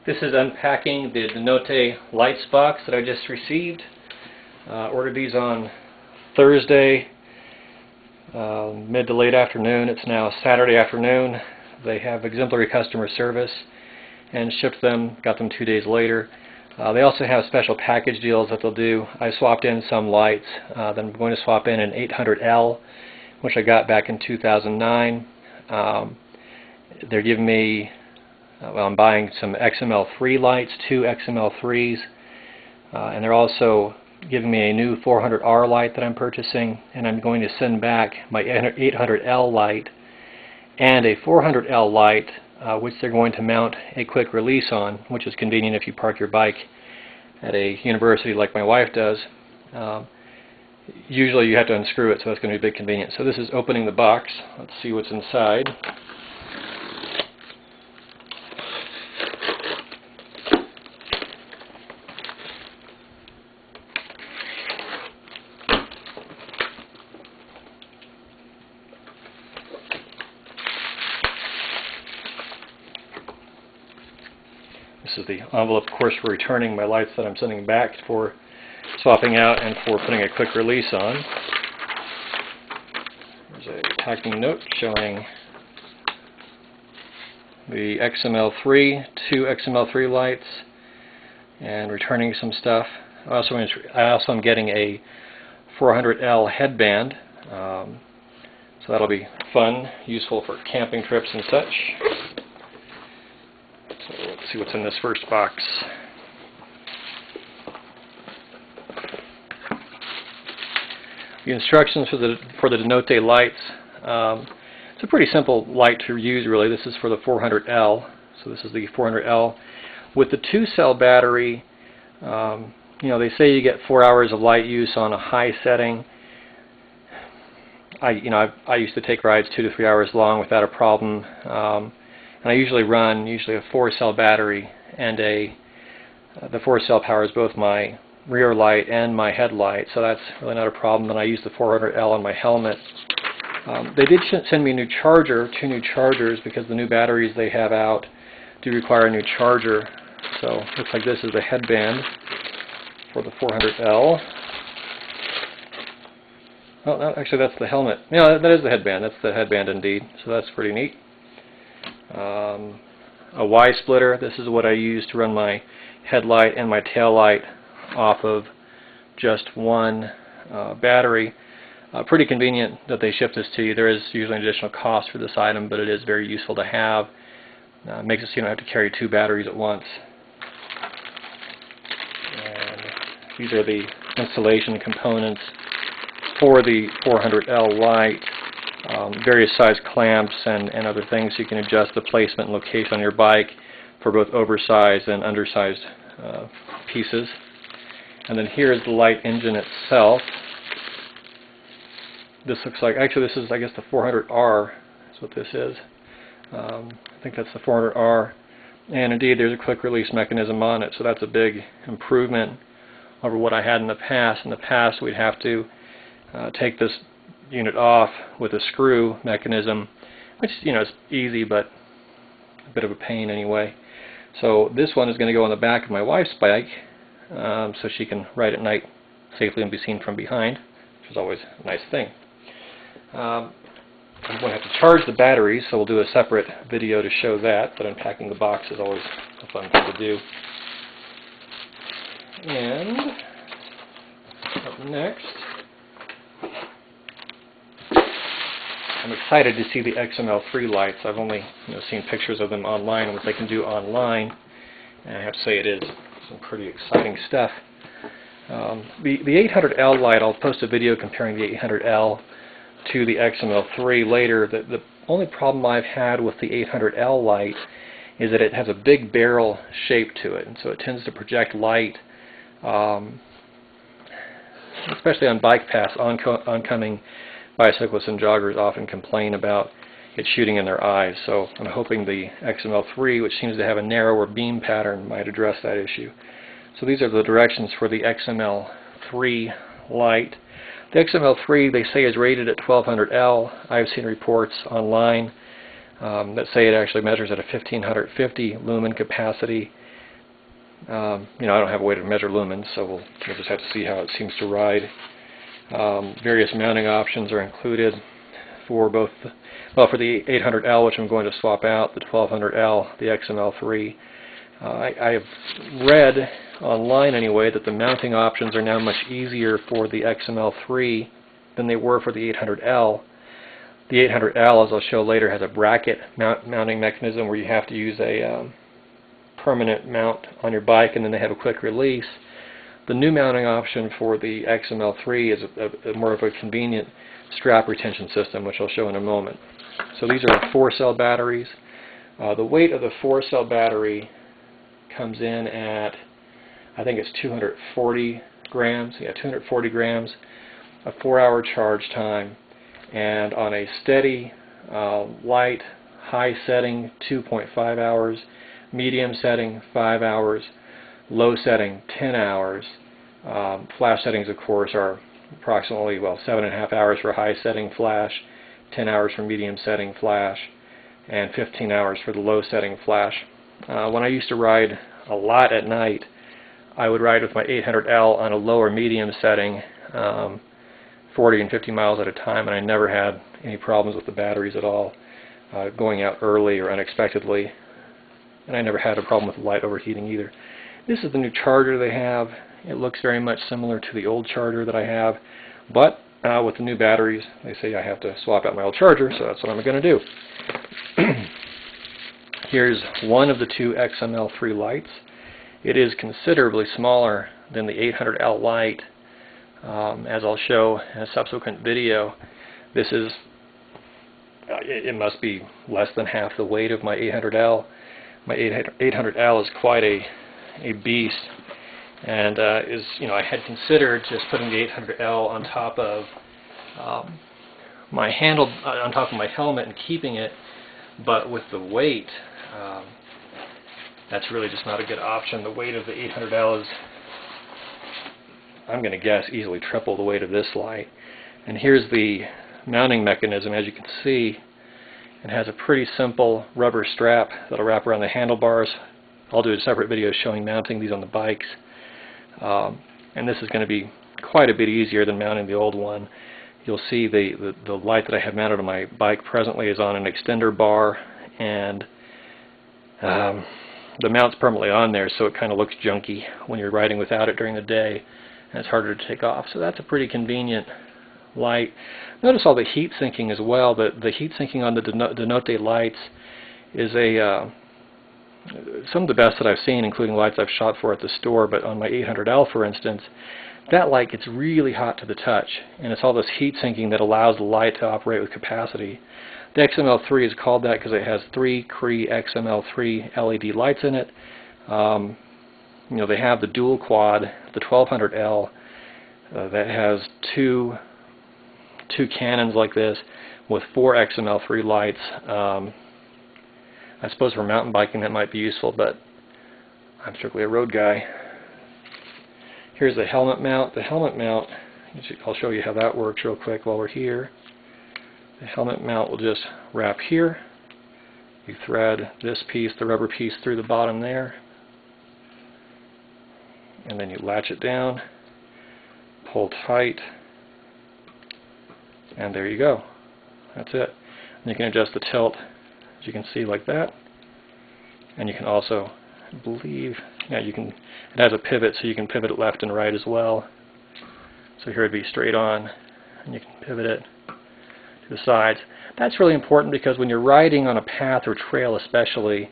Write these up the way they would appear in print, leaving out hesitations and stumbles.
This is unpacking the DiNotte lights box that I just received. Ordered these on Thursday, mid to late afternoon. It's now Saturday afternoon. They have exemplary customer service and shipped them, got them 2 days later. They also have special package deals that they'll do. I swapped in some lights. Then I'm going to swap in an 800L, which I got back in 2009. They're giving me, well, I'm buying some XML3 lights, 2 XML3s, and they're also giving me a new 400R light that I'm purchasing, and I'm going to send back my 800L light and a 400L light, which they're going to mount a quick release on, which is convenient if you park your bike at a university like my wife does. Usually you have to unscrew it, so that's going to be a big convenience. So this is opening the box. Let's see what's inside. This is the envelope, of course, for returning my lights that I'm sending back for swapping out and for putting a quick release on. There's a packing note showing the XML3, 2 XML3 lights, and returning some stuff. I also am getting a 400L headband, so that'll be fun, useful for camping trips and such. So let's see what's in this first box. The instructions for the DiNotte lights. It's a pretty simple light to use, really. This is for the 400L. So this is the 400L with the 2-cell battery. You know, they say you get 4 hours of light use on a high setting. I used to take rides 2 to 3 hours long without a problem. And I usually run a 4-cell battery, and the 4-cell powers both my rear light and my headlight, so that's really not a problem. Then I use the 400L on my helmet. They did send me a new charger, 2 new chargers, because the new batteries they have out do require a new charger. So looks like this is the headband for the 400L. Oh, no, actually that's the helmet. Yeah, that is the headband. That's the headband indeed. So that's pretty neat. A Y splitter. This is what I use to run my headlight and my tail light off of just one battery. Pretty convenient that they ship this to you. There is usually an additional cost for this item, but it is very useful to have. Makes it so you don't have to carry 2 batteries at once. And these are the installation components for the 400L light. Various size clamps and other things, so you can adjust the placement and location on your bike for both oversized and undersized pieces. And then here is the light engine itself. This looks like, actually this is, I guess, the 400R is what this is. I think that's the 400R. And indeed there's a quick release mechanism on it, so that's a big improvement over what I had in the past. In the past we'd have to take this unit off with a screw mechanism, which is easy but a bit of a pain anyway. So this one is going to go on the back of my wife's bike, so she can ride at night safely and be seen from behind, which is always a nice thing. I'm going to have to charge the batteries, so we'll do a separate video to show that, but unpacking the box is always a fun thing to do. And up next, I'm excited to see the XML3 lights. I've only seen pictures of them online and what they can do online, and I have to say it is some pretty exciting stuff. The 800L light, I'll post a video comparing the 800L to the XML3 later. The only problem I've had with the 800L light is that it has a big barrel shape to it, and so it tends to project light, especially on bike paths. Oncoming bicyclists and joggers often complain about it shooting in their eyes, so I'm hoping the XML3, which seems to have a narrower beam pattern, might address that issue. So these are the directions for the XML3 light. The XML3, they say, is rated at 1200L. I've seen reports online that say it actually measures at a 1550 lumen capacity, You know, I don't have a way to measure lumens, so we'll just have to see how it seems to ride. Various mounting options are included for both, well, for the 800L, which I'm going to swap out, the 1200L, the XML3. I have read online anyway that the mounting options are now much easier for the XML3 than they were for the 800L. The 800L, as I'll show later, has a bracket mounting mechanism where you have to use a permanent mount on your bike, and then they have a quick release. The new mounting option for the XML3 is a more of a convenient strap retention system, which I'll show in a moment. So these are 4-cell batteries. The weight of the 4-cell battery comes in at, I think it's 240 grams. Yeah, 240 grams, a 4-hour charge time, and on a steady, light, high setting, 2.5 hours, medium setting, 5 hours, low setting, 10 hours. Flash settings, of course, are approximately, well, 7.5 hours for high setting flash, 10 hours for medium setting flash, and 15 hours for the low setting flash. When I used to ride a lot at night, I would ride with my 800L on a lower medium setting, 40 and 50 miles at a time, and I never had any problems with the batteries at all, going out early or unexpectedly, and I never had a problem with the light overheating either. This is the new charger they have. It looks very much similar to the old charger that I have, but with the new batteries, they say I have to swap out my old charger, so that's what I'm going to do. Here's one of the two XML3 lights. It is considerably smaller than the 800L light. As I'll show in a subsequent video, this is, it must be less than half the weight of my 800L. My 800L is quite a beast, and I had considered just putting the 800L on top of my handle, on top of my helmet, and keeping it, but with the weight, that's really just not a good option. The weight of the 800L is, I'm going to guess, easily triple the weight of this light. And here's the mounting mechanism. As you can see, it has a pretty simple rubber strap that'll wrap around the handlebars. I'll do a separate video showing mounting these on the bikes. And this is going to be quite a bit easier than mounting the old one. You'll see the light that I have mounted on my bike presently is on an extender bar, and the mount's permanently on there, so it kind of looks junky when you're riding without it during the day, and it's harder to take off. So that's a pretty convenient light. Notice all the heat sinking as well. The heat sinking on the DiNotte lights is some of the best that I've seen, including lights I've shot for at the store. But on my 800L, for instance, that light gets really hot to the touch, and it's all this heat sinking that allows the light to operate with capacity. The XML3 is called that because it has 3 Cree XML3 LED lights in it. They have the dual quad, the 1200L, that has two cannons like this with 4 XML3 lights. I suppose for mountain biking that might be useful, but I'm strictly a road guy. Here's the helmet mount. The helmet mount, I'll show you how that works real quick while we're here. The helmet mount will just wrap here. You thread this piece, the rubber piece, through the bottom there, and then you latch it down, pull tight, and there you go. That's it. And you can adjust the tilt, as you can see, like that. And you can also, I believe, it has a pivot, so you can pivot it left and right as well. So here it'd be straight on, and you can pivot it to the sides. That's really important because when you're riding on a path or trail, especially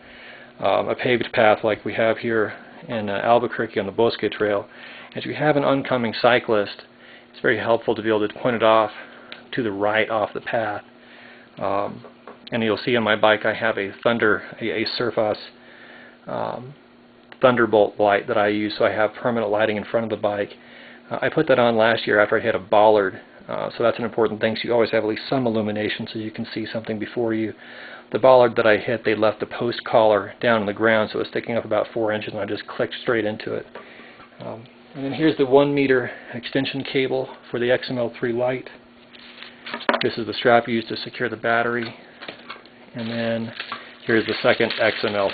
a paved path like we have here in Albuquerque on the Bosque Trail, as you have an oncoming cyclist, it's very helpful to be able to point it off to the right off the path. And you'll see on my bike I have a Surface Thunderbolt light that I use, so I have permanent lighting in front of the bike. I put that on last year after I hit a bollard, so that's an important thing. So you always have at least some illumination so you can see something before you. The bollard that I hit, they left the post collar down on the ground, so it was sticking up about 4 inches, and I just clicked straight into it. And then here's the 1 meter extension cable for the XML3 light. This is the strap used to secure the battery. And then here's the second XML3.